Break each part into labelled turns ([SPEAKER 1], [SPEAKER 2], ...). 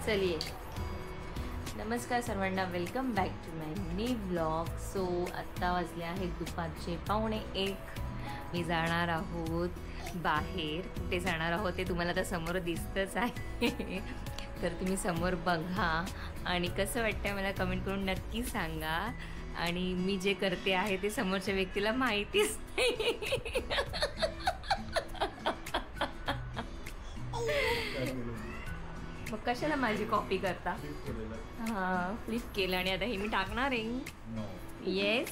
[SPEAKER 1] चलिए, नमस्कार सर्वांना, welcome back to my new blog. So आत्ता वाजले आहेत दुपारचे 1:15. मी जाणार आहोत बाहेर. कुठे जाणार आहोत ते तुम्हाला आता समोर दिसतंच आहे. तर तुम्ही समोर बघा आणि कसं वाटतं मला कमेंट करून नक्की सांगा. आणि मी जे करते आहे ते समोरच्या व्यक्तीला माहितीच नाही. मग कशाला माझी कॉपी करता? हां, फ्लिप केलं आणि आता हे मी टाकणार आहे. Yes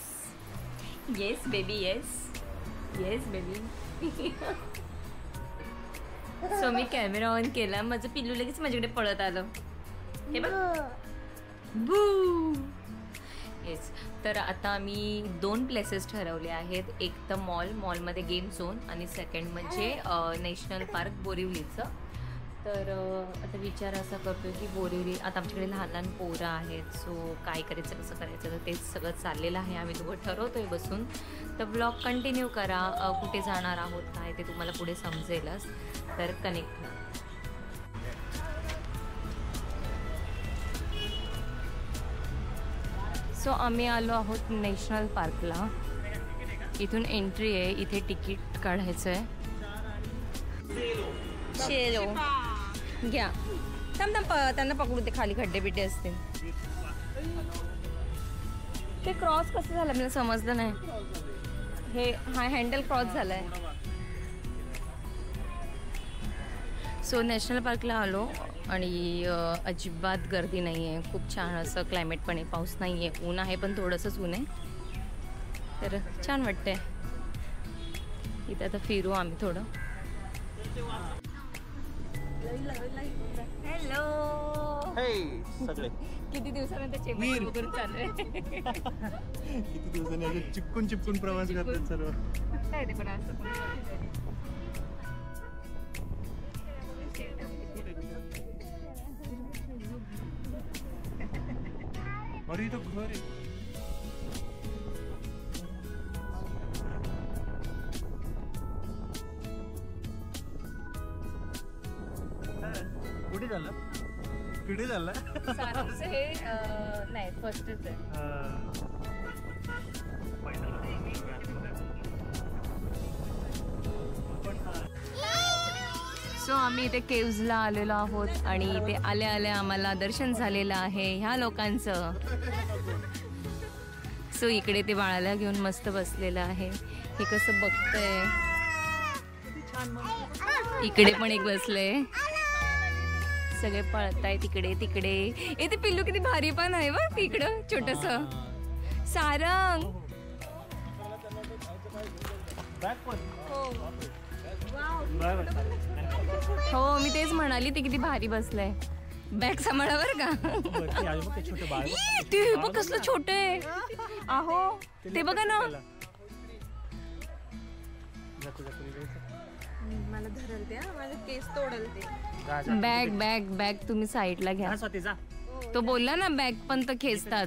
[SPEAKER 1] yes baby, yes yes baby. So me camera on केला, माझं पिल्लू लगेच माझ्याकडे पळत आलं. हे बघ, बू. येस, तर आता आम्ही 2 प्लेसेस ठरवले आहेत. एक तर मॉलमध्ये गेम झोन आणि सेकंड म्हणजे नॅशनल पार्क बोरिवलीचं. तर आता विचार असा करतो की बोरिवली, आता आमच्याकडे लहान लहान पोरं आहेत. सो काय करायचं कसं करायचं तर तेच सगळं चाललेलं आहे. आम्ही दोघं ठरवतो आहे बसून. तर ब्लॉग कंटिन्यू करा. कुठे जाणार आहोत काय ते तुम्हाला पुढे समजेलच. तर कनेक्ट ना. सो आम्ही आलो आहोत नॅशनल पार्कला. इथून एंट्री आहे. इथे तिकीट काढायचं आहे. चलो घ्या. थांब त्यांना पकडू ते, खाली खड्डे बिड्डे असते. ते क्रॉस कसं झालं मला समजलं नाही. हे हा हँडल क्रॉस झालाय. सो नॅशनल पार्कला आलो आणि अजिबात गर्दी नाही आहे. खूप छान असं क्लायमेट पण आहे. पाऊस नाही आहे, ऊन आहे पण थोडंसंच ऊन आहे. तर छान वाटतंय इथं. आता फिरू आम्ही थोडं. हॅलो.
[SPEAKER 2] सगळे
[SPEAKER 1] किती दिवसानंतर चेंबूर वगैरे चालू आहे.
[SPEAKER 2] किती दिवसांनी चिपकून प्रवास करतात सर्व.
[SPEAKER 1] काय ते पण असं
[SPEAKER 2] अरे इथं घर आहे. कुठे झालं? कुठे झालं?
[SPEAKER 1] हे नाही, फर्स्टच आहे. सो आम्ही इथे केव्जला आलेलो आहोत आणि इथे आल्या आल्या आम्हाला दर्शन झालेलं आहे ह्या लोकांचं. सो इकडे ते बाळाला घेऊन मस्त बसलेलं आहे. हे कसं बघतंय. इकडे पण एक बसलंय. सगळे पळताय तिकडे तिकडे. ते पिल्लू किती भारी पण आहे बघ तिकडं छोटंसं. सारंग. हो मी तेच म्हणाली, ते किती भारी बसलंय. बॅग सांभाळा बरं का. ते बघ कसलं छोटं आहे. आहो ते बघा ना. मला धरल ते, माझे केस तोडल ते. बॅग बॅग बॅग तुम्ही साईडला घ्या. तो बोलला ना बॅग पण तर खेचतात.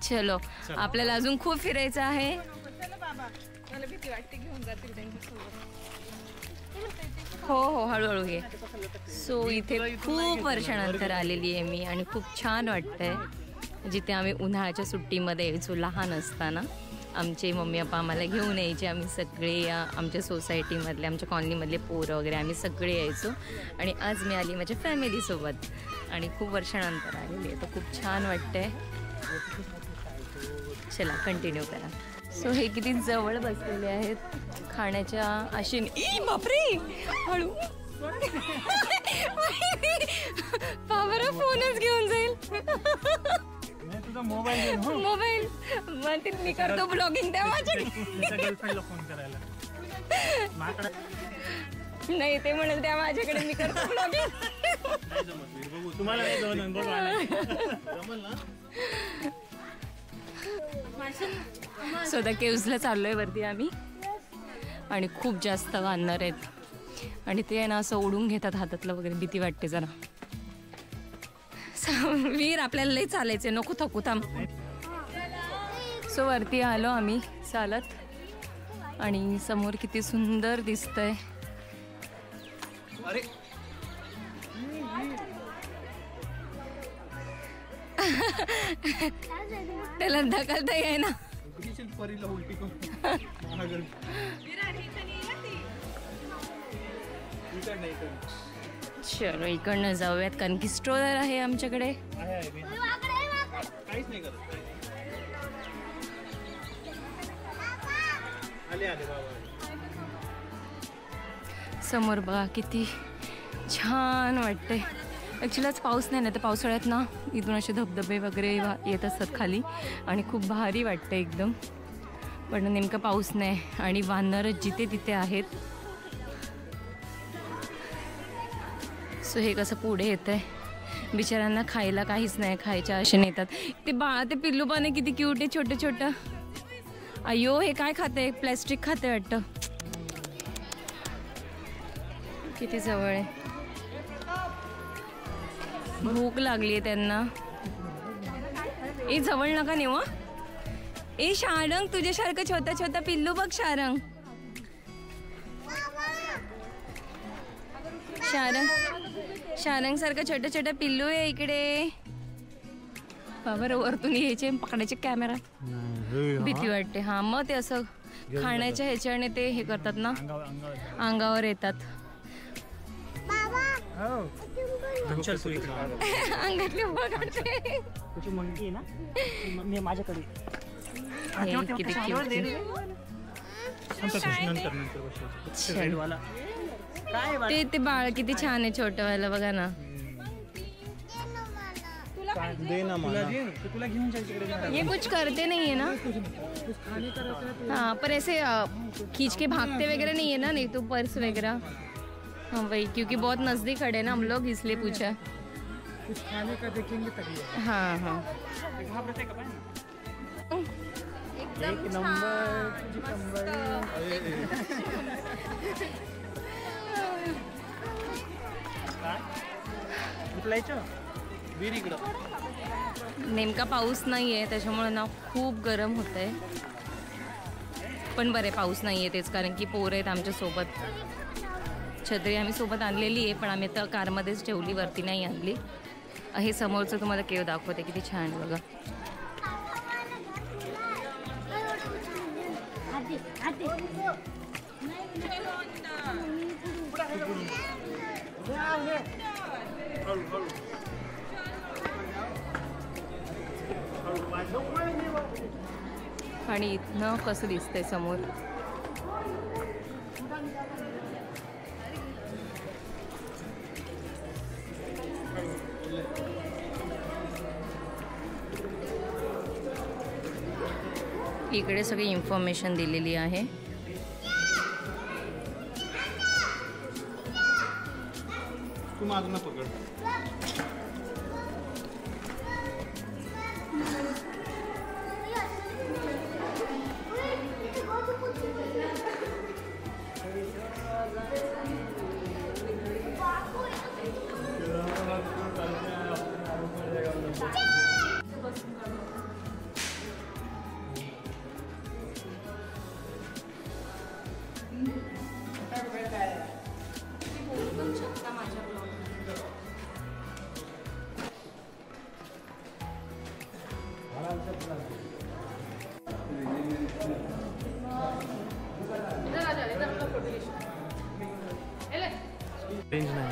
[SPEAKER 1] चलो, आपल्याला अजून खूप फिरायचं आहे. हो हो, हळूहळू घे. सो इथे खूप वर्षानंतर आलेली आहे मी आणि खूप छान वाटतंय. जिथे आम्ही उन्हाळ्याच्या सुट्टीमध्ये यायचो लहान असताना. आमचे मम्मी पप्पा आम्हाला घेऊन यायचे. आम्ही सगळे आमच्या सोसायटीमधले, आमच्या कॉलनीमधले पोरं वगैरे आम्ही सगळे यायचो. आणि आज मी आली माझ्या फॅमिलीसोबत आणि खूप वर्षानंतर आलेली आहे. तर खूप छान वाटतंय. चला कंटिन्यू करा. सो हे किती जवळ बसलेले आहेत खाण्याच्या आशेने. बापरे, हळू. बाबा फोनच घेऊन जाईल. मोबाईल म्हणते मी करतो ब्लॉगिंग. त्या माझ्याकडे
[SPEAKER 2] फोन करायला
[SPEAKER 1] नाही, ते म्हणेल त्या माझ्याकडे मी करतो ब्लॉगिंग. स्वतः केव्जला चाललोय वरती आम्ही. आणि खूप जास्त वानर आहेत आणि ते ना असं ओढून घेतात हातातलं वगैरे. भीती वाटते जरा. वीर आपल्याला लई चालायचे, नको थकू थांब. सो वरती आलो आम्ही चालत आणि समोर किती सुंदर दिसतंय.
[SPEAKER 2] अरे
[SPEAKER 1] त्याला ढकलता येई ना.
[SPEAKER 2] परीला उलटी
[SPEAKER 1] चलो इकडनं जाऊयात कारण की स्ट्रोलर आहे आमच्याकडे.
[SPEAKER 2] काहीच नाही करत.
[SPEAKER 1] समोर बघा किती छान वाटते. ॲक्च्युली आज पाऊस नाही ना, तर पावसाळ्यात ना इथून असे धबधबे वगैरे येत असतात खाली आणि खूप भारी वाटतं एकदम. पण नेमकं पाऊस नाही आणि वानरं जिथे तिथे आहेत. सो हे कसं पुढे येतं आहे. बिचाऱ्यांना खायला काहीच नाही, खायच्या आशेने येतात. ते ते पिल्लू पाने किती क्यूट आहे, छोटं छोटं. अय्यो हे काय खाते, प्लॅस्टिक खाते वाटतं. किती जवळ आहे. भूक लागली आहे त्यांना. ए जवळ नका नेऊ. ए शारंग तुझ्यासारखं छोटा छोटा पिल्लू बघ. शारंग शारंग सारखं छोटं छोटं पिल्लू आहे इकडे. बाबा वरतून यायचे पकडायचे कॅमेरा. भीती वाटते. हा मग ते असं खाण्याच्या ह्याच्याने ते हे करतात ना, अंगावर येतात. अंगातली बघते
[SPEAKER 3] मंकी ना मी माझ्याकडे.
[SPEAKER 1] किती क्यूट. ते बाळ किती छान आहे छोटंवालं बघा ना. ये कुछ करते नहीं है ना. हाँ पर ऐसे खींच के भागते वगैरह नहीं है ना. नहीं तो पर्स वगैरह. हाँ वही क्योंकि बहुत नज़दीक खड़े हैं ना हम लोग, इसलिए पूछा.
[SPEAKER 3] कुछ खाने का देखेंगे तभी.
[SPEAKER 1] हाँ हाँ
[SPEAKER 3] एक नंबर.
[SPEAKER 1] नेमका पाऊस नाही आहे त्याच्यामुळे ना खूप गरम होत आहे. पण बरे पाऊस नाही आहे तेच, कारण की पोरं आहेत आमच्यासोबत. छत्री आम्ही सोबत आणलेली आहे पण आम्ही आता कारमध्येच ठेवली, वरती नाही आणली. हे समोरचं तुम्हाला केव दाखवते किती छान बघा. आणि इथनं कसं दिसतंय समोर. इकडे सगळी इन्फॉर्मेशन दिलेली आहे.
[SPEAKER 2] तू माझं पकड. रेंज नाही.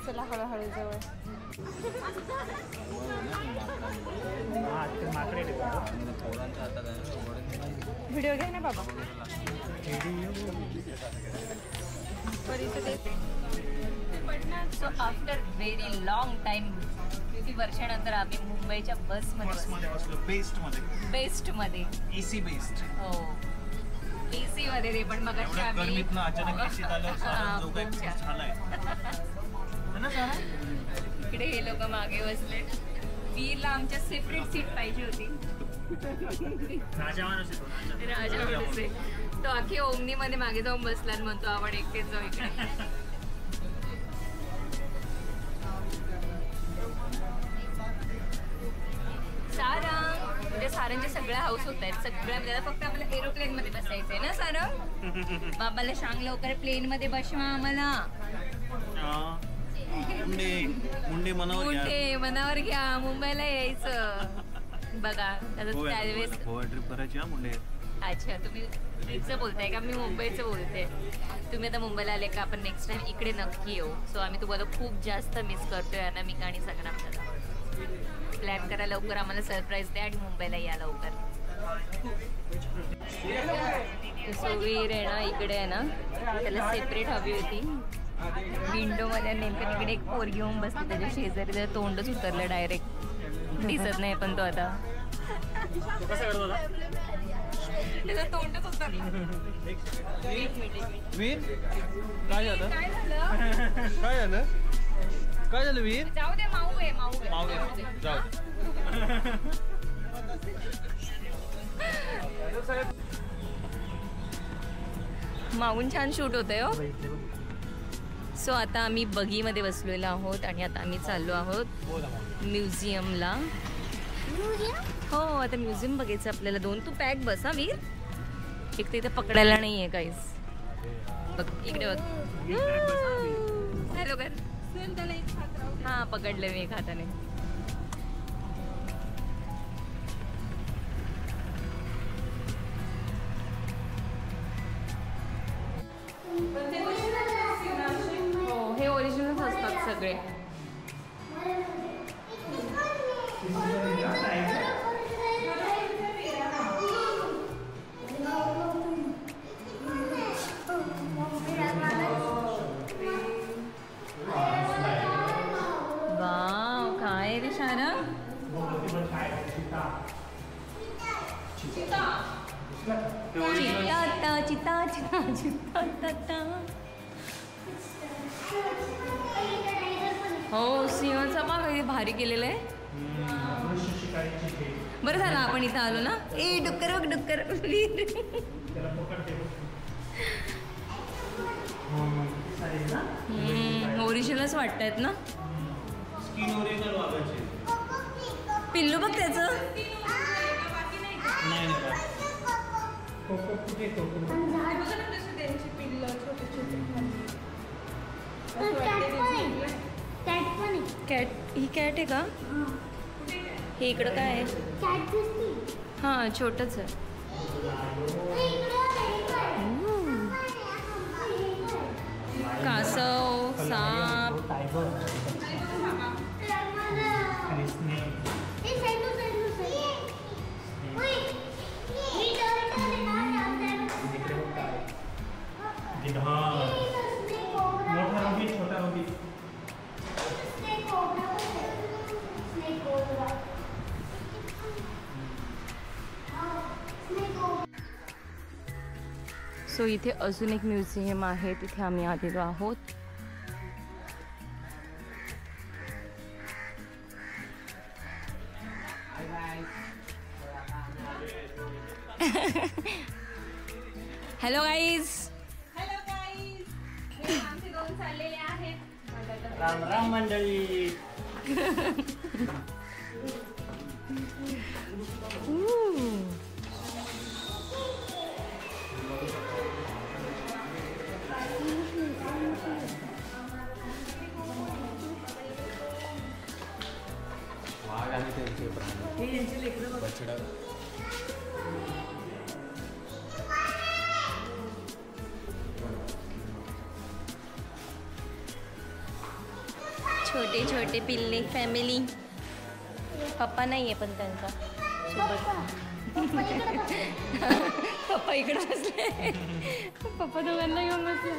[SPEAKER 1] चला हळूहळू जवळ. व्हिडिओ घे ना बाबा. So after very long time किती वर्षानंतर आम्ही मुंबईच्या बसमध्ये
[SPEAKER 2] बसलो
[SPEAKER 1] बेस्ट मध्ये
[SPEAKER 2] एसी बेस्ट.
[SPEAKER 1] हो एसी मध्ये रे पण मग
[SPEAKER 2] गरमीतनं अचानक एसीत आलं सारा जो काही खुश झालाय है ना सारा.
[SPEAKER 1] इकडे हे लोक मागे बसले. वीरला आमच्या सेपरेट सीट पाहिजे होती.
[SPEAKER 2] राजा माणूस
[SPEAKER 1] आहे तो अख्खी ओमनी मध्ये मागे जाऊन बसला आणि म्हणतो आपण एकटेच जाऊ इकडे. सारंग म्हणजे सारंगचे सगळ्या हाऊस होत आहेत सगळ्या म्हणजे फक्त आपल्याला एरोप्लेन मध्ये बसायचंय ना सारंग. बाबाला सांग लवकर प्लेन मध्ये बसवा आम्हाला. मुंडे मनावर घ्या मुंबईला यायचं. बघा त्यावेळेस
[SPEAKER 2] गोवा ट्रिप करायची हा मुंडे.
[SPEAKER 1] अच्छा तुम्ही ट्रिपचं बोलताय का मी मुंबईचं बोलते. तुम्ही आता मुंबईला आले का आपण नेक्स्ट टाइम इकडे नक्की येऊ. सो आम्ही तुम्हाला खूप जास्त मिस करतोय अनामिका आणि संग्रामला. प्लॅन करा लवकर आम्हाला सरप्राईज द्या आणि मुंबईला या लवकर. सो वीर आहे ना इकडे आहे ना त्याला सेपरेट हवी होती. विंडोमध्ये नेमकं तिकडे एक पोर घेऊन बसते त्याच्या शेजारी त्याचं तोंडच उतरलं डायरेक्ट दिसत नाही पण तो आता त्याचं तोंडच उतरलं.
[SPEAKER 2] वीर काय झालं काय झालं काय झालं वीर.
[SPEAKER 1] जाऊ दे माऊ आहे
[SPEAKER 2] माऊ जाऊ
[SPEAKER 1] माऊन छान शूट होतंय हो. सो आता आम्ही बगीमध्ये बसलेलो आहोत आणि आता आम्ही चाललो आहोत म्युझियमला. हो आता म्युझियम बघायचं आपल्याला. 2 तू पॅक बस हा वीर. एक तर इथे पकडायला नाही आहे काहीच. बघ इकडे बघ. हॅलो कर हां पकडलं मी एक हाताने. हो हे ओरिजिनल असतात सगळे. वाव काय रे शारा. हो सिंहाचा बाग हे भारी केलेलं आहे. बरं झालं आपण इथं आलो ना. ए डुक्कर बघ डुक्कर. ओरिजिनलच वाटतायत ना. पिल्लू बघ त्याचं. कॅट ही कॅट आहे का. हे इकडं काय आहे. हां छोटंच आहे. कासव साप. सो इथे अजून एक म्युझियम आहे तिथे आम्ही आलेलो आहोत. Hello guys. आमचे 2 चाललेले आहेत.
[SPEAKER 3] राम राम मंडळी.
[SPEAKER 1] छोटे छोटे पिल्ले फॅमिली. पप्पा नाही आहे पण त्यांचा सोबत. पप्पा इकडे बसले. पप्पा दोघांना घेऊन बसले.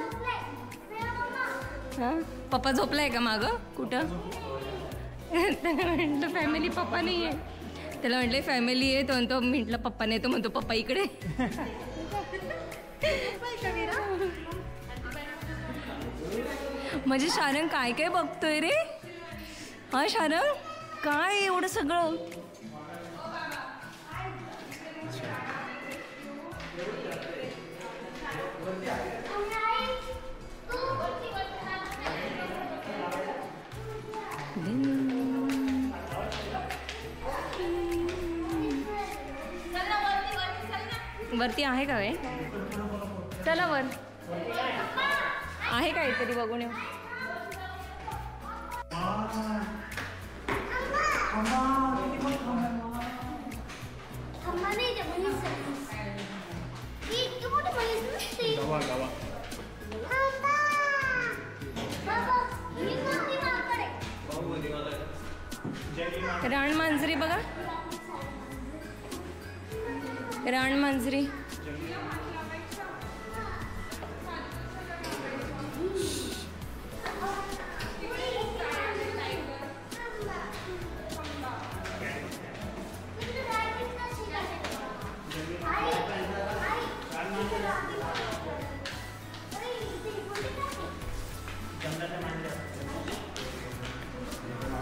[SPEAKER 1] हां पप्पा झोपलाय का मागं कुठं. त्याला म्हटलं फॅमिली पप्पा नाही आहे. त्याला म्हटलं फॅमिली आहे, तो म्हटलं पप्पा नाही. तो म्हणतो पप्पा इकडे. म्हणजे शारंग काय काय बघतोय रे? हा शारंग काय एवढं सगळं? वरती आहे का वे? चला वर आहे काहीतरी बघून येऊ. रानमांजरी बघा, रानमांजरी.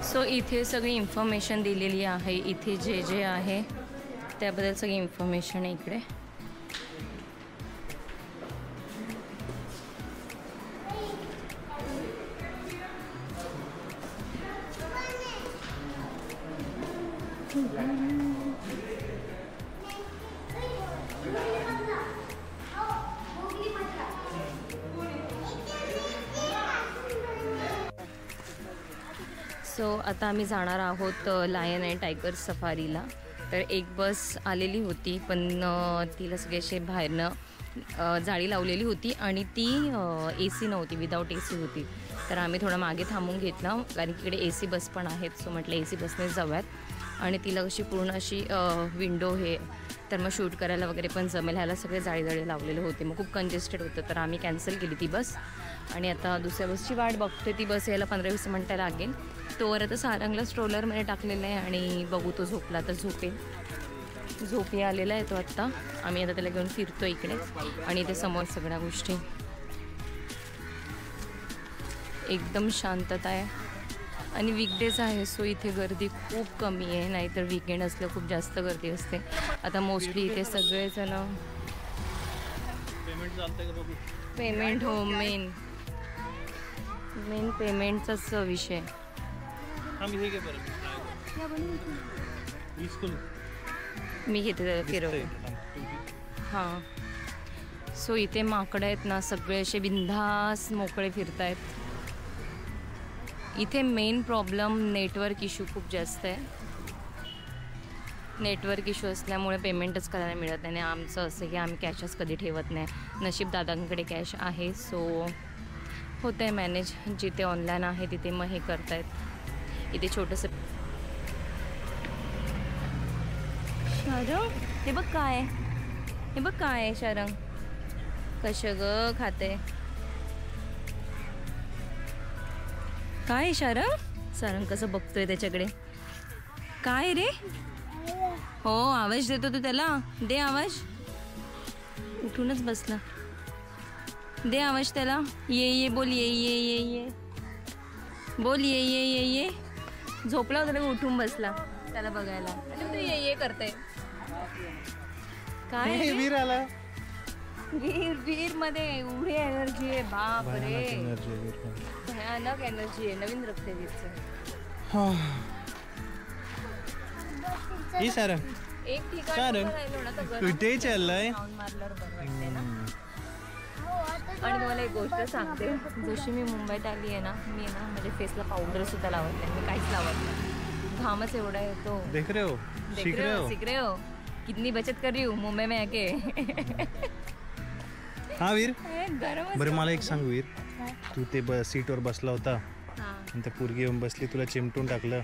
[SPEAKER 1] सो इथे सगळी इन्फॉर्मेशन दिलेली आहे. इथे जे जे आहे त्याबद्दल सगळी इन्फॉर्मेशन आहे इकडे. सो आता आम्ही जाणार आहोत लायन अँड टायगर सफारीला. तर एक बस आलेली होती पण तिला सगळे असे बाहेरनं जाळी लावलेली होती आणि ती AC नव्हती, विदाऊट AC होती. तर आम्ही थोडं मागे थांबून घेतला कारण की इकडे AC बस पण आहेत. सो म्हटलं AC बसनेच जाऊयात आणि तिला कशी पूर्ण अशी विंडो हे तर मग शूट करायला वगैरे पण जमेल. ह्याला सगळे जाळी लावलेले होते, मग खूप कंजेस्टेड होतं. तर आम्ही कॅन्सल केली ती बस आणि आता दुसऱ्या बसची वाट बघतोय. ती बस यायला 15-20 मिनटं लागेल. तोवर आता सारंगला स्ट्रोलरमध्ये टाकलेलं आहे आणि बघू तो झोपला तर झोपेल. झोपी आलेला आहे तो आत्ता. आम्ही आता त्याला घेऊन फिरतो इकडे आणि इथे समोर सगळ्या गोष्टी. एकदम शांतता आहे आणि वीकडेज आहे सो इथे गर्दी खूप कमी आहे. नाहीतर वीकेंड असलं खूप जास्त गर्दी असते. आता मोस्टली इथे सगळेजण पेमेंट हो मेन पेमेंटचाच विषय. मी घेते फिरवते. हां सो इथे माकडं आहेत ना, सगळे असे बिंदास मोकळे फिरतायत. इथे मेन प्रॉब्लेम नेटवर्क इश्यू खूप जास्त आहे. नेटवर्क इश्यू असल्यामुळे पेमेंटच करायला मिळत नाही. आमचं असं की आम्ही कॅशच कधी ठेवत नाही. नशीब दादांकडे कॅश आहे सो होतं आहे मॅनेज. जिथे ऑनलाईन आहे तिथे मग हे करतायत. इथे छोटंसं शारंग हे बघ काय आहे, हे बघ काय आहे शारंग कशं ग खाते. काय आहे शारंग? शारंग कसं बघतोय त्याच्याकडे. काय रे? हो आवाज देतो तू त्याला. दे आवाज. उठूनच बसला. दे आवाज त्याला. ये बोल ये बोल ये. झोपला होता त्याला उठून बसला त्याला बघायला. तू ये करते काय?
[SPEAKER 2] वीर आला.
[SPEAKER 1] वीर मध्ये एवढी एनर्जी आहे बाप रे. भयानक एनर्जी आहे. नवीन रक्त आहे वीरचं.
[SPEAKER 2] एक ठिकाण कुठे चाललंय.
[SPEAKER 1] आणि तुम्हाला एक गोष्ट सांगते. जशी मी मुंबईत आली आहे ना, मी ना माझ्या फेसला पावडर सुद्धा लावत नाही. मी काहीच लावत नाही. घामच एवढा येतो.
[SPEAKER 2] देख रहे हो
[SPEAKER 1] सीख रहे हो कितनी बचत कर रही हूँ मुंबई में आके.
[SPEAKER 2] हा वीर बरं मला एक सांग वीर, तू ते सीटवर बसला होता आणि त्या पोरगी येऊन बसली, तुला चिमटून टाकलं,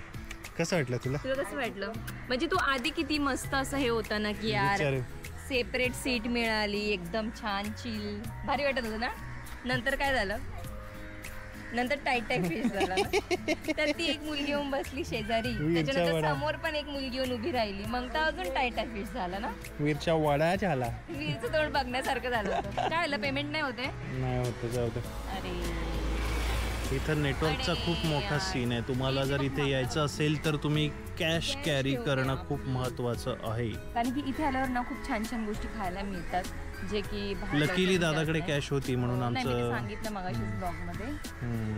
[SPEAKER 2] कसं वाटलं तुला?
[SPEAKER 1] कसं वाटलं म्हणजे तू आधी किती मस्त असं हे होतं ना की यार सेपरेट सीट मिळाली एकदम छान चिल भारी वाटत होतं ना. नंतर काय झालं? नंतर टाईट फिश झाला ना. तर ती एक मुलगी येऊन बसली शेजारी, त्याच्यानंतर समोर पण एक मुलगी येऊन उभी राहिली, मग तर अजून टाईट फिश झाला ना.
[SPEAKER 2] वीरच्या वडा झाला.
[SPEAKER 1] वीरचं तोंड बघण्यासारखं झालं होतं. काय झालं, पेमेंट नाही होते?
[SPEAKER 2] नाही होतं, जाऊ दे.
[SPEAKER 1] अरे
[SPEAKER 2] इथं नेटवर्कचा खूप मोठा सीन आहे. तुम्हाला जर इथे यायचं असेल तर तुम्ही कॅश कॅरी करणं खूप महत्वाचं आहे.
[SPEAKER 1] कारण की इथे आल्यावर ना खूप छान छान गोष्टी खायला मिळतात, जे की
[SPEAKER 2] लकीली दादाकडे कॅश होती म्हणून आमचं
[SPEAKER 1] सांगितलं मगाशीच ब्लॉगमध्ये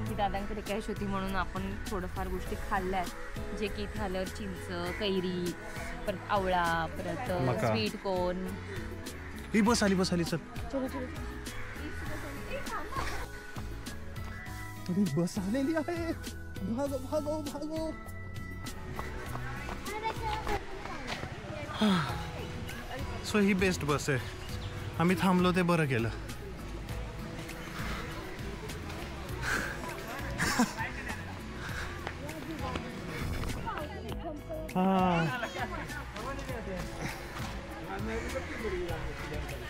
[SPEAKER 1] की दादांकडे कॅश होती म्हणून आपण थोडंफार गोष्टी खाल्ल्यात, जे की इथे आल्यावर चिंच, कैरी, परत आवळा, परत स्वीट कॉर्न.
[SPEAKER 2] ही बस आली चल. बस आलेली आहे. भागो. सो ही बेस्ट बस आहे. आम्ही थांबलो ते बरं केलं.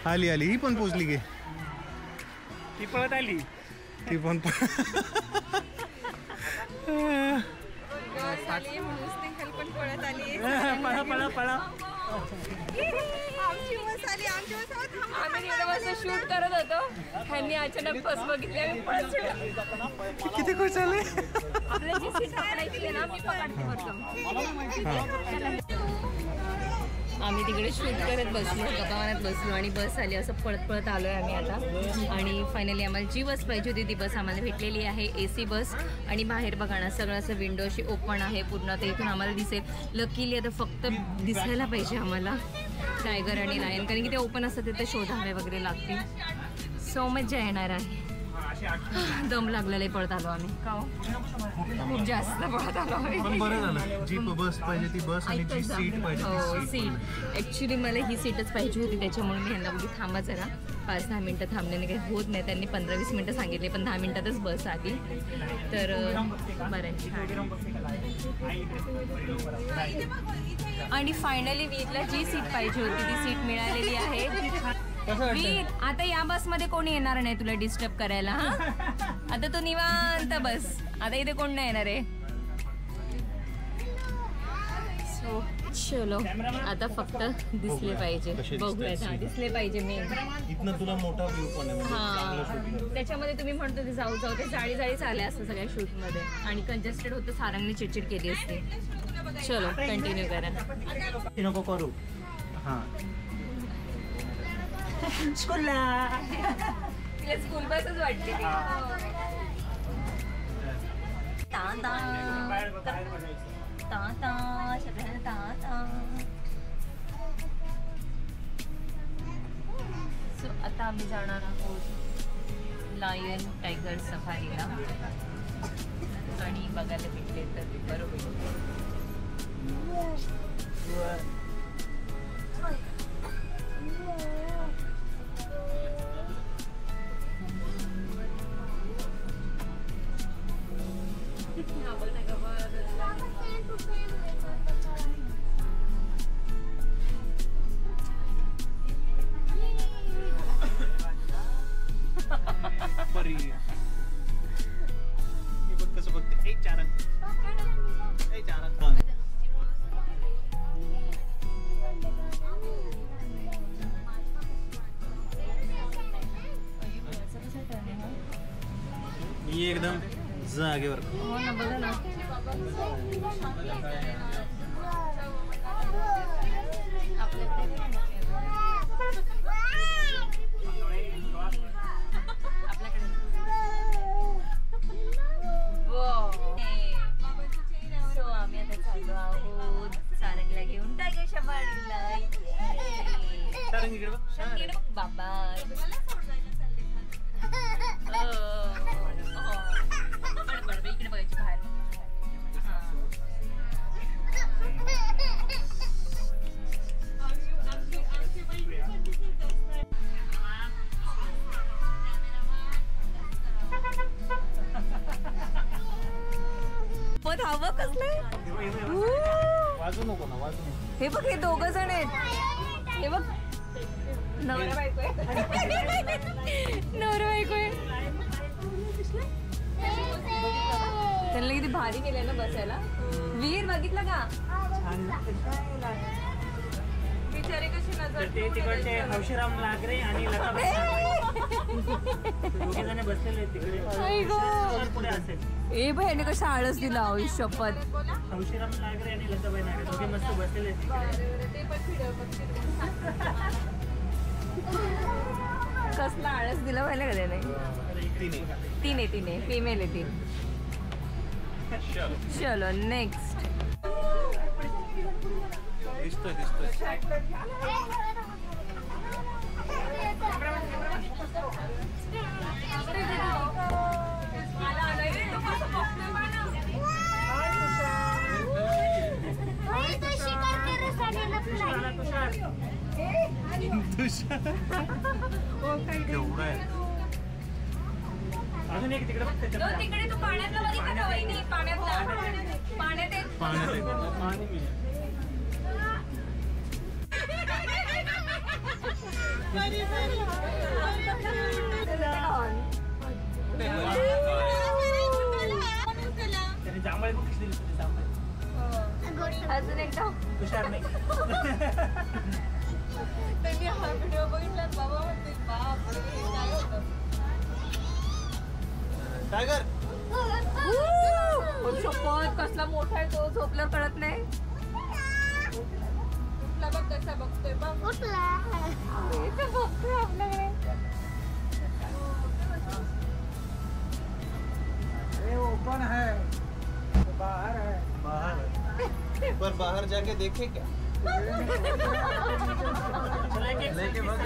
[SPEAKER 2] आली ही पण पोचली गे.
[SPEAKER 3] ती पळत आली.
[SPEAKER 2] ती पण
[SPEAKER 3] पळा.
[SPEAKER 1] शूट करत होतो, ह्यांनी अचानक बस बघितली आणि पळत सुटलो.
[SPEAKER 2] किती खुश झाले.
[SPEAKER 1] आपल्या जी सीट पकडायची आहे ना, मी पकडते फक्त. आम्ही तिकडे शूट करत बसलो, गप्पामारत बसलो आणि बस आली. असं पळत आलो आहे आम्ही आता. आणि फायनली आम्हाला जी बस पाहिजे होती ती बस आम्हाला भेटलेली आहे, AC बस. आणि बाहेर बघा ना, सगळं असं विंडो अशी ओपन आहे पूर्ण, ते इथून आम्हाला दिसेल. लकीली आता फक्त दिसायला पाहिजे आम्हाला टायगर आणि लायन, कारण की ते ओपन असतात तिथे शोधावे वगैरे लागतील. सो मजा येणार आहे. दम लागलेला पळत आलो आम्ही. खूप जास्त पळत आलो आम्ही.
[SPEAKER 2] पण बरं झालं, जी बस पाहिजे ती बस आणि जी सीट पाहिजे ती
[SPEAKER 1] सीट. ॲक्च्युली मला ही सीटच पाहिजे होती, त्याच्यामुळे मी ह्यांना बोलली थांबा जरा, 5-10 मिनटं थांबण्याने काही होत नाही. त्यांनी 15-20 मिनटं सांगितले, पण 10 मिनटातच बस आली. तर बरं आहे. आणि फायनली वीरला जी सीट पाहिजे होती ती सीट मिळालेली आहे. वीर, आता या बसमध्ये कोणी येणार नाही तुला डिस्टर्ब करायला. हा, आता तू निवांत बस, आता इथे कोण नाही येणार आहे. सो चलो, आता फक्त दिसले पाहिजे, बघूयात. हा, दिसले पाहिजे मी.
[SPEAKER 2] इथनं तुला मोठा व्ह्यू पण आहे.
[SPEAKER 1] हा, त्याच्यामध्ये तुम्ही म्हणतो ते जाऊ ते जाळी चाले असतं सगळ्या शूटमध्ये, आणि कंजेस्टेड होतं, सारंगने चिडचिड केली असते. चलो कंटिन्यू करा.
[SPEAKER 3] नको करू.
[SPEAKER 2] हां,
[SPEAKER 3] स्कूलला
[SPEAKER 1] तिला स्कूल बसच वाटते. सो आता आम्ही जाणार आहोत लायन टायगर सफारीला, आणि बघायला भेटले तर बरोबर.
[SPEAKER 2] कसं बघते. एकदम जागेवर.
[SPEAKER 1] हो ना, बघा ना. सो आम्ही आता चाललो आहोत सारंगला घेऊन टायगर सफारीला. बाबा इकडे बघायची बाहेर. पण हवं कसलं.
[SPEAKER 2] वाजू नको ना, वाजू नको.
[SPEAKER 1] हे बघ, हे 2 जण आहेत. हे बघ, नवरा बायको आहे. नवरा बायको आहे. त्यांना किती भारी केलंय ना बसायला. वीर बघितलं का बिचारे कशी नजर.
[SPEAKER 3] ते तिकडचे हौशीराम लागरे आणि लताबाई दोघे जण बसलेले आहेत तिकडे. पुढे असेल
[SPEAKER 1] ए भाई याने कशा आळस दिला शपथ.
[SPEAKER 3] हौशीराम लागरे आणि लताबाई लागरे दोघे मस्त बसलेले आहेत तिकडे.
[SPEAKER 1] कसला आळस दिला पाहिजे का त्याने. तीन फिमेल आहे 3. चलो नेक्स्ट.
[SPEAKER 3] अजून एक तिकडे
[SPEAKER 1] तिकडे तू पाण्यातला बघितलं का वहिनी. पाण्यात
[SPEAKER 3] त्याने जांभळे पण दिसली होती. जांभळे
[SPEAKER 1] अजून एकदा
[SPEAKER 3] तुषार नाही.
[SPEAKER 1] त्यांनी हा व्हिडिओ बघितला बाबा म्हणते बापरे काय होतं.
[SPEAKER 2] टायगर
[SPEAKER 1] शपथ कसला मोठा आहे तो. झोपल्यावर कळत नाही. उठला बघ कसा बघतोय बघ. उठला बघतोय आपल्याकडे.
[SPEAKER 3] ओपन है बाहर है.
[SPEAKER 2] बाहर पर बाहर जाके देखे क्या. लेके भाग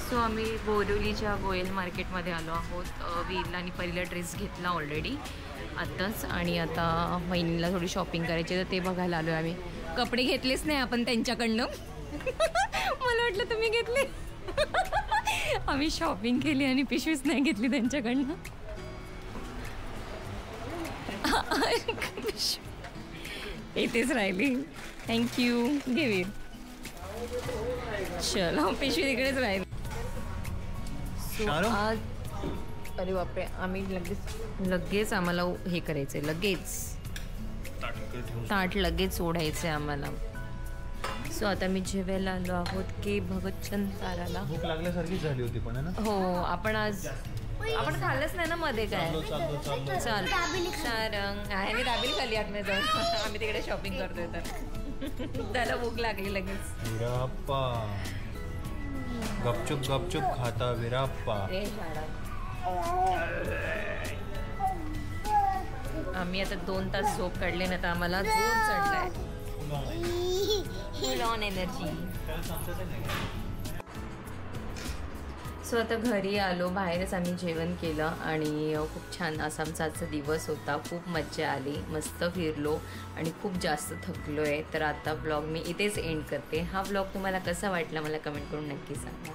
[SPEAKER 1] सो आम्ही बोरिवलीच्या गोयल मार्केटमध्ये आलो आहोत. वीरला आणि परीला ड्रेस घेतला ऑलरेडी आत्ताच आणि आता वहिनीला थोडी शॉपिंग करायची तर ते बघायला आलो आम्ही. कपडे घेतलेच नाही आपण त्यांच्याकडनं. मला वाटलं तुम्ही घेतले. आम्ही शॉपिंग केली आणि पिशवीच नाही घेतली त्यांच्याकडनं. इथेच राहिली. थँक्यू. घे वीर. चलो पिशवी तिकडेच राहील. आज अरे बापरे आम्ही लगेच आम्हाला हे करायचंय. लगेच ताट लगेच ओढायचंय आम्हाला. सो आता मी जेवायला आलो आहोत की भगतचंद ताराला.
[SPEAKER 2] भूक लागल्यासारखी झाली होती पण ना.
[SPEAKER 1] हो आपण खाल्लंच नाही ना मध्ये काय. चाल सारंग आहे मी दाबेली खाली आत जाऊन. आम्ही तिकडे शॉपिंग करतोय तर त्याला भूक लागली लगेच.
[SPEAKER 2] विराप्पा गपचूप गपचूप खाता विराप्पा.
[SPEAKER 1] आम्ही आता 2 तास झोप काढले ना तर आम्हाला जोर चढलाय. Full on energy. सो आता घरी आलो. बाहेरच आम्ही जेवण केलं आणि खूप छान असा आमचा आजचा दिवस होता. खूप मज्जा आली. मस्त फिरलो आणि खूप जास्त थकलो आहे. तर आता ब्लॉग मी इथेच एंड करते. हा ब्लॉग तुम्हाला कसा वाटला मला कमेंट करून नक्की सांगा.